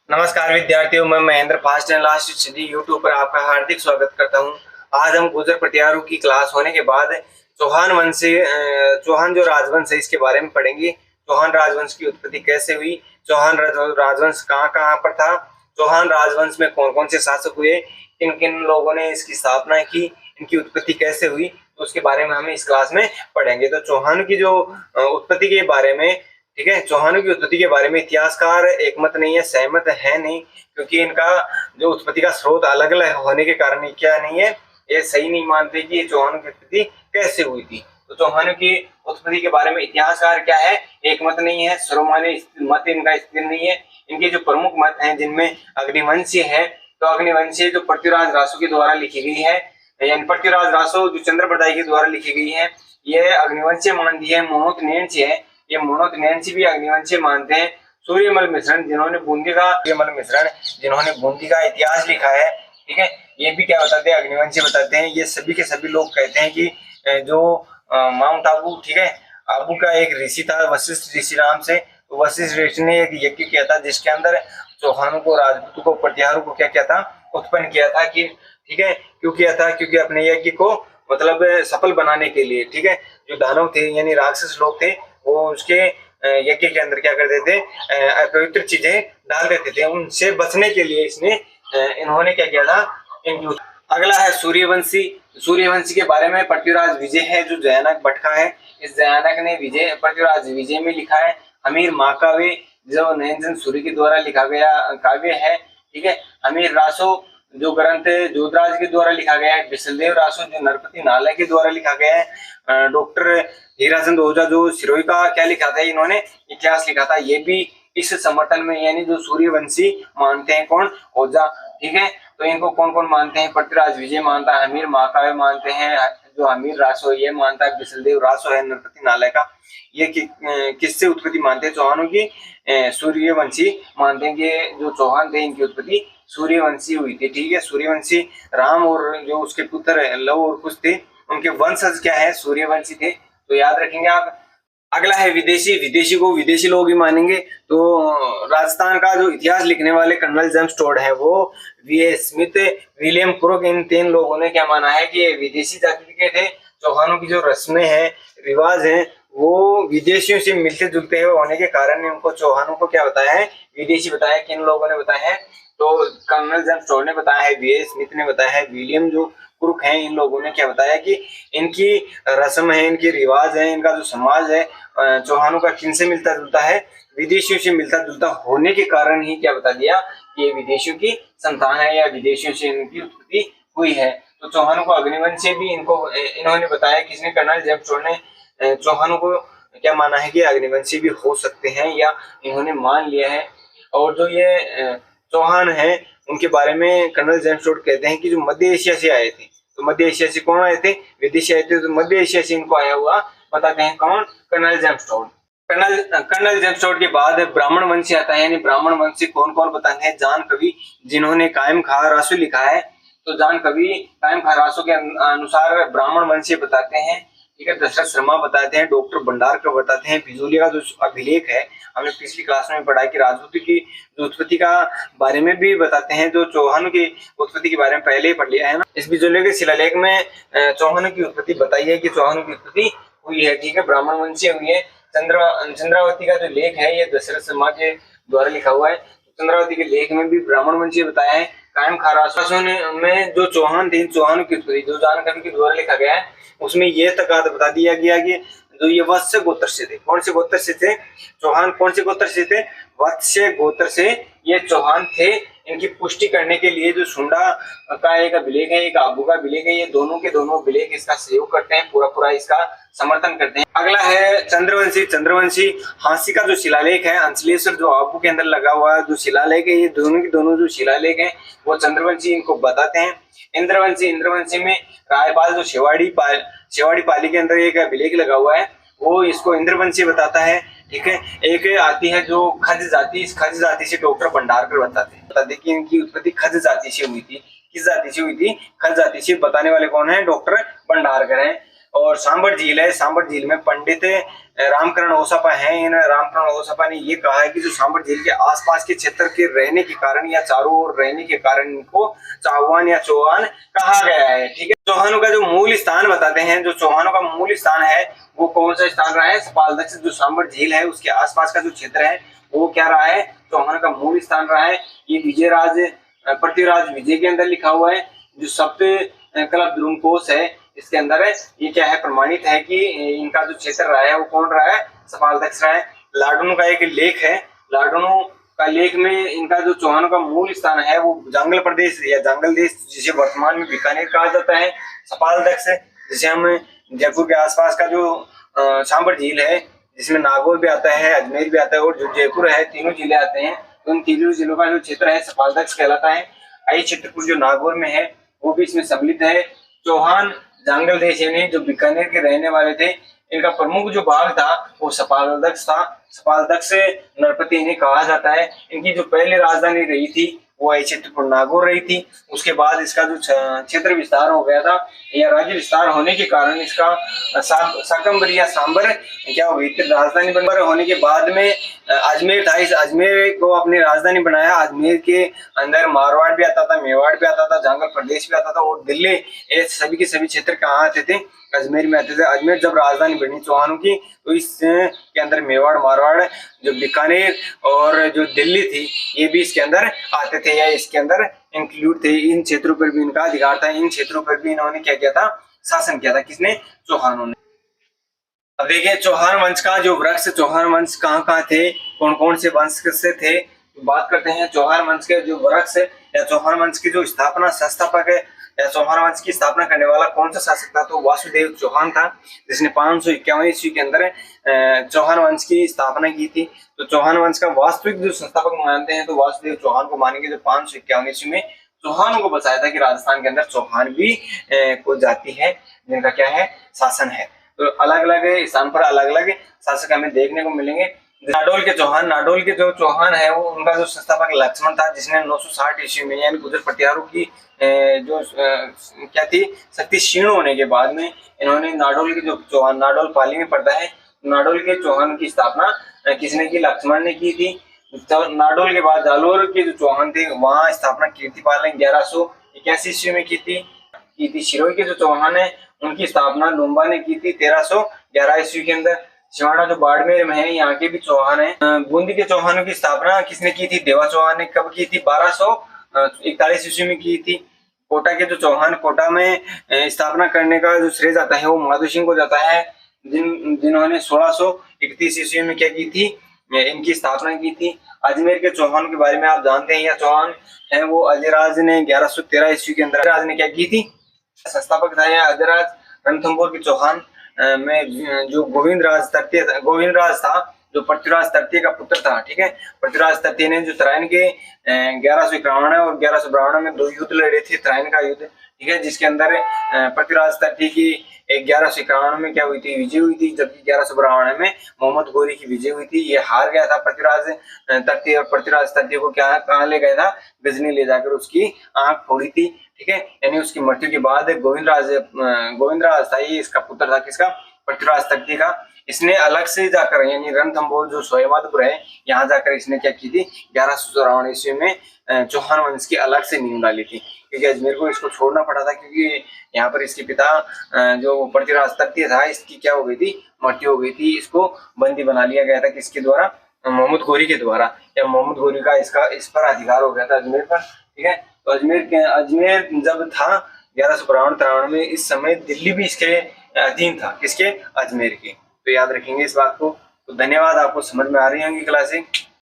नमस्कार विद्यार्थियों, मैं Mahendra fast and last study YouTube पर आपका हार्दिक स्वागत करता हूं। आज हम गुर्जर प्रतिहारों की क्लास होने के बाद चौहान वंश से चौहान जो राजवंश है इसके बारे में पढ़ेंगे। चौहान राजवंश की उत्पत्ति कैसे हुई, चौहान राजवंश कहाँ कहाँ पर था, चौहान राजवंश में कौन कौन से शासक हुए, किन किन लोगों ने इसकी स्थापना की, इनकी उत्पत्ति कैसे हुई, तो उसके बारे में हम इस क्लास में पढ़ेंगे। तो चौहान की जो उत्पत्ति के बारे में, ठीक है, चौहानों की उत्पत्ति के बारे में इतिहासकार एकमत नहीं है, सहमत है नहीं, क्योंकि इनका जो उत्पत्ति का स्रोत अलग अलग होने के कारण क्या नहीं है, ये सही नहीं मानते कि ये चौहानों की उत्पत्ति कैसे हुई थी। तो चौहानों की उत्पत्ति के बारे में इतिहासकार क्या है, एकमत नहीं है, सर्वमान्य मत इनका स्थिर नहीं है। इनके जो प्रमुख मत हैं जिनमें अग्निवंशीय है, तो अग्निवंशीय जो पृथ्वीराज रासो के द्वारा लिखी गई है, यानी पृथ्वीराज रासो जो चंद्रप्रदाय के द्वारा लिखी गई है, यह अग्निवंशीय मानती है। मोहत नैनसी है, ये मोहत नैनसी भी अग्निवंशीय मानते हैं। सूर्यमल मिश्रण जिन्होंने बूंदी का इतिहास लिखा है, ठीक है, ये भी क्या बताते हैं, अग्निवंशीय बताते हैं। ये सभी के सभी लोग कहते हैं कि जो माउंट आबू, ठीक है, आबू का एक ऋषि था वशिष्ठ ऋषि नाम से, तो वशिष्ठ ऋषि ने एक यज्ञ किया था जिसके अंदर चौहानों को, राजपूतों को, प्रतिहारों को क्या किया था, उत्पन्न किया था। कि ठीक है, क्यों किया था, क्योंकि अपने यज्ञ को मतलब सफल बनाने के लिए, ठीक है, जो दानव थे यानी राक्षस लोग थे, वो उसके यज्ञ के अंदर क्या करते थे, अपवित्र चीजें डाल देते थे। उनसे बचने के लिए इन्होंने क्या किया था, अगला है सूर्यवंशी। सूर्यवंशी के बारे में पृथ्वीराज विजय है जो जयानक भट्ट है, इस जयानक ने पृथ्वीराज विजय में लिखा है। हमीर महाकाव्य जो नयनचंद सूर्य के द्वारा लिखा गया काव्य है, ठीक है। हमीर रासो जो ग्रंथ जोधराज के द्वारा लिखा गया है। बिसलदेव रासो जो नरपति नालय के द्वारा लिखा गया है। डॉक्टर हीराचंद ओझा जो सिरोही का क्या लिखा था, इन्होंने इतिहास लिखा था, ये भी इस समर्थन में, यानी जो सूर्यवंशी मानते हैं कौन, ओझा, ठीक है। तो इनको कौन कौन मानते हैं, पृथ्वीराज विजय मानता है, हमीर महाकाव्य मानते हैं, जो हमीर रासो ये मानता है, बिसलदेव रासो है नरपति नालय का, ये किससे उत्पत्ति मानते हैं, चौहानों की सूर्यवंशी मानते हैं कि जो चौहान थे इनकी उत्पत्ति सूर्यवंशी हुई थी, ठीक है। सूर्यवंशी राम और जो उसके पुत्र लव और कुश थे, उनके वंशज क्या है, सूर्यवंशी थे, तो याद रखेंगे आप। अगला है विदेशी। विदेशी को विदेशी लोग ही मानेंगे, तो राजस्थान का जो इतिहास लिखने वाले कर्नल जेम्स टोड है, वो वी.ए. स्मिथ, विलियम क्रुक, इन 3 लोगों ने क्या माना है कि विदेशी जाति के थे। चौहानों की जो रस्में हैं, रिवाज हैं, वो विदेशियों से मिलते जुलते होने के कारण उनको, चौहानों को क्या बताया है, विदेशी बताया। किन लोगों ने बताया है, तो कर्नल जेम्स टोड ने बताया है, वी.ए. स्मिथ ने बताया है, विलियम जो क्रुक हैं, इन लोगों ने क्या बताया कि इनकी रस्म है, इनकी रिवाज है, इनका जो समाज है चौहानों का किन से मिलता जुलता है, विदेशियों से मिलता जुलता होने के कारण ही क्या बता दिया कि ये विदेशियों की संतान है या विदेशियों से इनकी उत्पत्ति हुई है। तो चौहानों को अग्निवंश से भी इन्होंने बताया, किसने, कर्नल जेम्स टोड ने चौहानों को क्या माना है कि अग्निवंशी भी हो सकते हैं, या इन्होंने मान लिया है। और जो ये चौहान है उनके बारे में कर्नल जेम्स टोड कहते हैं कि जो मध्य एशिया से आए थे, तो मध्य एशिया से कौन आए थे, विदेशी आए थे, तो मध्य एशिया से इनको आया हुआ बताते हैं कौन, colonel James Tod. Colonel James Tod के बाद ब्राह्मण वंशी आता है, यानी ब्राह्मण वंशी कौन कौन बताते हैं, जान कवि जिन्होंने कायम खां रासो लिखा है, तो जान कवि कायम खां रासो के अनुसार ब्राह्मण वंशी बताते हैं, ठीक है। दशरथ शर्मा बताते हैं, डॉक्टर भंडारकर बताते हैं, बिजोलिया का जो अभिलेख है, हमने पिछली क्लास में पढ़ा कि राजपूती की उत्पत्ति का बारे में भी बताते हैं, जो चौहानों की उत्पत्ति के बारे में पहले ही पढ़ लिया है ना। इस बिजोलिया के शिलालेख में चौहानों की उत्पत्ति बताई है कि चौहानों की उत्पत्ति हुई है, ठीक है, ब्राह्मण वंशीय हुई है। चंद्रावती का जो लेख है ये दशरथ शर्मा के द्वारा लिखा हुआ है, चंद्रावती के लेख में भी ब्राह्मण वंशीय बताया है। कायम खां रासो में जो चौहान थे, चौहानों की उत्पत्ति जो जानकारी के द्वारा लिखा गया है, उसमें ये तक बता दिया गया कि जो ये वत्स्य गोत्र से थे, कौन से गोत्र से थे, चौहान कौन से गोत्र से थे, वत्स्य गोत्र से ये चौहान थे। इनकी पुष्टि करने के लिए जो सुंडा का एक अभिलेख है, एक आबू का अभिलेख है, ये दोनों के दोनों अभिलेख इसका सहयोग करते हैं, पूरा इसका समर्थन करते हैं। अगला है चंद्रवंशी। चंद्रवंशी हांसी का जो शिलालेख है, अंचलेश्वर जो आबू के अंदर लगा हुआ जो शिलालेख है, ये दोनों के दोनों जो शिलालेख है वो चंद्रवंशी इनको बताते हैं। इंद्रवंशी में रायपाल जो शेवाड़ी पाली के अंदर एक अभिलेख लगा हुआ है, वो इसको इंद्रवंशी बताता है, ठीक है। एक आती है जो खज जाति, इस खज जाति से डॉक्टर भंडारकर बताते कि इनकी उत्पत्ति खज जाति से हुई थी। किस जाति से हुई थी, खज जाति से। बताने वाले कौन है, डॉक्टर भंडारकर हैं। और सांबर झील है, सांबर झील में पंडित रामकरण ओसापा हैं। इन रामकरण ओसापा ने ये कहा है कि जो सांबर झील के आसपास के क्षेत्र के रहने के कारण या चारों ओर रहने के कारण इनको चाहवान या चौहान कहा गया है। ठीक है, चौहानों का जो मूल स्थान बताते हैं, जो चौहानों का मूल स्थान है वो कौन सा स्थान रहा है? सपालदक्ष जो सांबर झील है उसके आसपास का जो क्षेत्र है वो क्या रहा है? चौहानों का मूल स्थान रहा है। ये विजयराज पृथ्वीराज विजय के अंदर लिखा हुआ है। जो सप्त कला ध्रुवकोश है इसके अंदर है, ये क्या है? प्रमाणित है कि इनका जो क्षेत्र रहा है वो कौन रहा है? सपालदक्ष रहा है। लाडुनु का एक लेख है, लाडुनु का लेख में इनका जो चौहानों का मूल स्थान है वो जांगल प्रदेश या जांगल देश, जिसे वर्तमान में बीकानेर कहा जाता है। सपालदक्ष जिसे हम जयपुर के आसपास का जो सांबर झील है जिसमें नागौर भी आता है, अजमेर भी आता है और जो जयपुर है, तीनों जिले आते हैं। तो उन तीनों जिलों का जो क्षेत्र है सपालदक्ष कहलाता है। आई चित्रकूट जो नागौर में है वो भी इसमें सम्मिलित है। चौहान जांगल देश यानी जो बीकानेर के रहने वाले थे, इनका प्रमुख जो भाग था वो सपालदक्ष था। सपालदक्ष नरपति इन्हें कहा जाता है। इनकी जो पहले राजधानी रही थी वो आई चित्रकूट नागौर रही थी। उसके बाद इसका जो क्षेत्र विस्तार हो गया था या राज्य विस्तार होने के कारण इसका साकंबर या सांबर क्या हो गई थी, राजधानी बन होने के बाद में अजमेर था। इस अजमेर को अपनी राजधानी बनाया। अजमेर के अंदर मारवाड़ भी आता था, मेवाड़ भी आता था, जांगल प्रदेश भी आता था और दिल्ली, ये सभी के सभी क्षेत्र कहाँ आते थे? अजमेर में आते थे। अजमेर जब राजधानी बनी चौहानों की तो इसके अंदर मेवाड़, मारवाड़, जो बीकानेर और जो दिल्ली थी ये भी इसके अंदर आते थे या इसके अंदर इंक्लूड थे। इन क्षेत्रों पर भी इनका अधिकार था। इन क्षेत्रों पर भी इन्होंने क्या किया था? शासन किया था। किसने? चौहानों ने। अब देखिए चौहान वंश का जो वृक्ष, चौहान वंश कहाँ कहाँ थे, कौन कौन से वंश से थे, बात करते हैं। चौहान वंश के जो वृक्ष या चौहान वंश की जो स्थापना, संस्थापक है या चौहान वंश की स्थापना करने वाला कौन सा शासक था? तो वासुदेव चौहान था, जिसने 551 ईस्वी के अंदर चौहान वंश की स्थापना की थी। तो चौहान वंश का वास्तविक जो संस्थापक मानते हैं तो वासुदेव चौहान को मानेंगे, जो 551 ईस्वी में चौहानों को बचाया था कि राजस्थान के अंदर चौहान भी को जाति है जिनका क्या है? शासन है। तो अलग अलग स्थान पर अलग अलग शासक हमें देखने को मिलेंगे। नाडोल के चौहान, नाडोल के जो चौहान है वो उनका जो संस्थापक लक्ष्मण था, जिसने 960 ईस्वी में यानी गुजर पटियारों की जो क्या थी शक्ति क्षीण होने के बाद में इन्होंने नाडोल के जो चौहान, नाडोल पाली में पड़ता है, नाडोल के चौहान की स्थापना किसने की? लक्ष्मण ने की थी। तो नाडोल के बाद जालोर के जो चौहान थे वहां स्थापना कीर्तिपाल ने 1181 ईस्वी में की थी। शिरोई के जो चौहान है उनकी स्थापना लुम्बा ने की थी 1311 ईस्वी के अंदर। सिवाड़ा जो बाड़मेर में है यहाँ के भी चौहान है। बूंदी के चौहानों की स्थापना किसने की थी? देवा चौहान ने कब की थी? 1241 ईस्वी में की थी। कोटा के जो चौहान, कोटा में स्थापना करने का जो श्रेय जाता है वो माधो सिंह को जाता है, जिन्होंने 1631 ईस्वी में क्या की थी? इनकी स्थापना की थी। अजमेर के चौहान के बारे में आप जानते हैं, यह चौहान है वो अजयराज ने 1113 ईस्वी के अंदर राज ने क्या की थी? संस्थापक था यह अजयराज। रणथंभौर के चौहान में जो गोविंद राज था जो पृथ्वीराज तृतीय का पुत्र था। ठीक है, पृथ्वीराज तृतीय ने जो तराइन के 1151 और 1152 में 2 युद्ध लड़े थे, तराइन का युद्ध। ठीक है, जिसके अंदर पृथ्वीराज तृतीय की 1151 में क्या हुई थी? विजय हुई थी, जबकि 1152 में मोहम्मद गोरी की विजय हुई थी। ये हार गया था पृथ्वीराज तृतीय और पृथ्वीराज तृतीय को क्या कहाँ ले गया था? गजनी ले जाकर उसकी आंख फोड़ी थी। ठीक है, यानी उसकी मृत्यु के बाद गोविंद राज था, ये इसका पुत्र था, किसका? पृथ्वीराज तृतीय का। इसने अलग से जाकर यानी रणथंभौर जो सोयमाधपुर है यहाँ जाकर इसने क्या की थी? 1154 ईस्वी में चौहान वंश की अलग से नींव डाली थी, क्योंकि अजमेर को इसको छोड़ना पड़ा था, क्योंकि यहाँ पर इसके पिता जो पृथ्वीराज तृतीय था इसकी क्या हो गई थी? मृत्यु हो गई थी। इसको बंदी बना लिया गया था, किसके द्वारा? मोहम्मद गोरी के द्वारा, या मोहम्मद गोरी का इस पर अधिकार हो गया था अजमेर पर। ठीक है, तो अजमेर जब था 1152-53 में, इस समय दिल्ली भी इसके अधीन था, किसके? अजमेर के। तो याद रखेंगे इस बात को। तो धन्यवाद, आपको समझ में आ रही होंगी क्लासें।